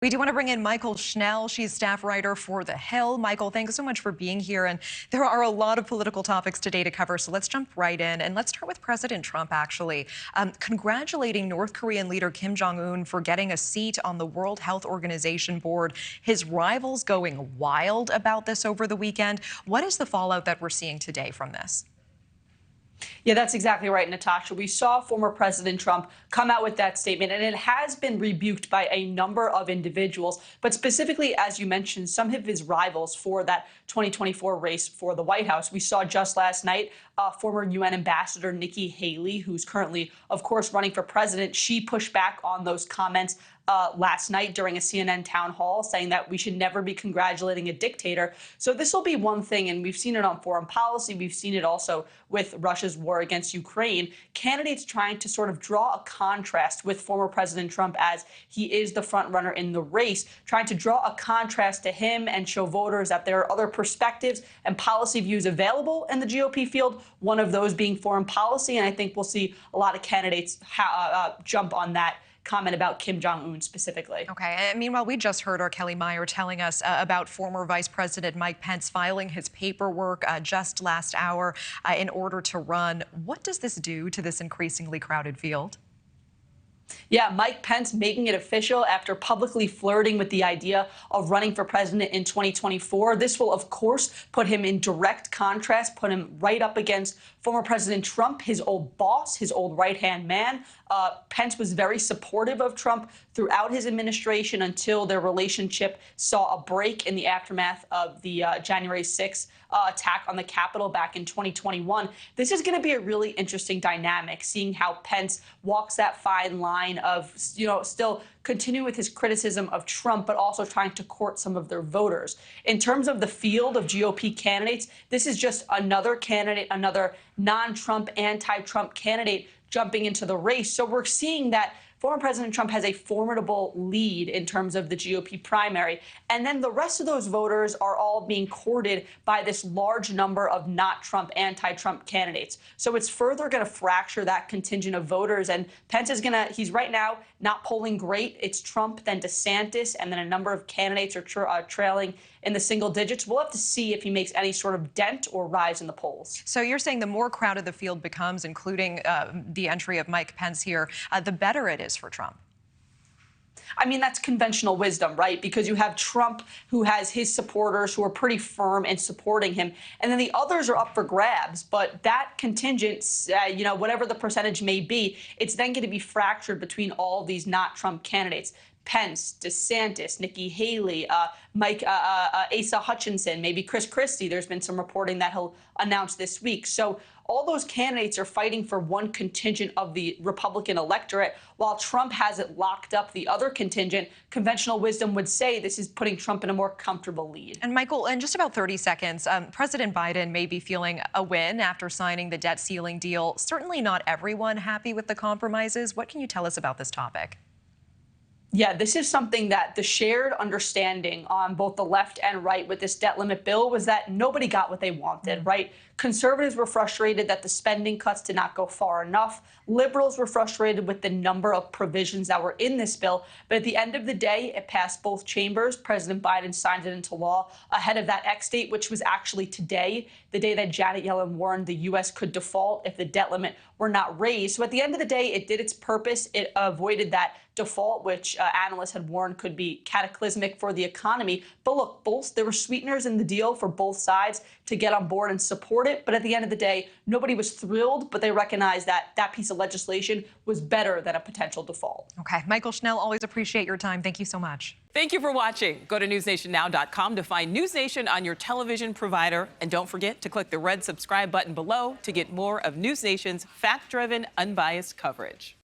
We do want to bring in Mychael Schnell. She's staff writer for The Hill. Mychael, thanks so much for being here. And there are a lot of political topics today to cover, so let's jump right in. And let's start with President Trump, actually. Congratulating North Korean leader Kim Jong Un for getting a seat on the World Health Organization board. His rivals going wild about this over the weekend. What is the fallout that we're seeing today from this? Yeah, that's exactly right, Natasha. We saw former President Trump come out with that statement, and it has been rebuked by a number of individuals, but specifically, as you mentioned, some of his rivals for that 2024 race for the White House. We saw just last night former UN Ambassador Nikki Haley, who's currently, of course, running for president. She pushed back on those comments last night during a CNN town hall, saying that we should never be congratulating a dictator. So this will be one thing, and we've seen it on foreign policy. We've seen it also with Russia's war against Ukraine. Candidates trying to sort of draw a contrast with former President Trump, as he is the front runner in the race, trying to draw a contrast to him and show voters that there are other perspectives and policy views available in the GOP field, one of those being foreign policy. And I think we'll see a lot of candidates jump on that comment about Kim Jong Un specifically. Okay. And meanwhile, we just heard our Kelly Meyer telling us about former Vice President Mike Pence filing his paperwork just last hour in order to run. What does this do to this increasingly crowded field? Yeah, Mike Pence making it official after publicly flirting with the idea of running for president in 2024. This will, of course, put him in direct contrast, put him right up against former President Trump, his old boss, his old right-hand man. Pence was very supportive of Trump throughout his administration until their relationship saw a break in the aftermath of the January 6th attack on the Capitol back in 2021. This is going to be a really interesting dynamic, seeing how Pence walks that fine line of, still continue with his criticism of Trump, but also trying to court some of their voters. In terms of the field of GOP candidates, this is just another candidate, another non-Trump, anti-Trump candidate jumping into the race. So we're seeing that former President Trump has a formidable lead in terms of the GOP primary. And then the rest of those voters are all being courted by this large number of not Trump, anti-Trump candidates. So it's further going to fracture that contingent of voters. And Pence is he's right now not polling great. It's Trump, then DeSantis, and then a number of candidates are trailing in the single digits. We'll have to see if he makes any sort of dent or rise in the polls. So you're saying the more crowded the field becomes, including the entry of Mike Pence here, the better it is for Trump. I mean, that's conventional wisdom, right? Because you have Trump, who has his supporters who are pretty firm in supporting him, and then the others are up for grabs. But that contingent, whatever the percentage may be, it's then going to be fractured between all these not Trump candidates. Pence, DeSantis, Nikki Haley, Asa Hutchinson, maybe Chris Christie. There's been some reporting that he'll announce this week. So all those candidates are fighting for one contingent of the Republican electorate, while Trump has it locked up the other contingent. Conventional wisdom would say this is putting Trump in a more comfortable lead. And Mychael, in just about 30 seconds, President Biden may be feeling a win after signing the debt ceiling deal. Certainly not everyone happy with the compromises. What can you tell us about this topic? Yeah, this is something that the shared understanding on both the left and right with this debt limit bill was that nobody got what they wanted, right? Conservatives were frustrated that the spending cuts did not go far enough. Liberals were frustrated with the number of provisions that were in this bill. But at the end of the day, it passed both chambers. President Biden signed it into law ahead of that X date, which was actually today, the day that Janet Yellen warned the U.S. could default if the debt limit were not raised. So at the end of the day, it did its purpose. It avoided that default, which analysts had warned could be cataclysmic for the economy. But look, there were sweeteners in the deal for both sides to get on board and support it. But at the end of the day, nobody was thrilled, but they recognized that that piece of legislation was better than a potential default. Okay. Mychael Schnell, always appreciate your time. Thank you so much. Thank you for watching. Go to newsnationnow.com to find News Nation on your television provider. And don't forget to click the red subscribe button below to get more of News Nation's fact-driven, unbiased coverage.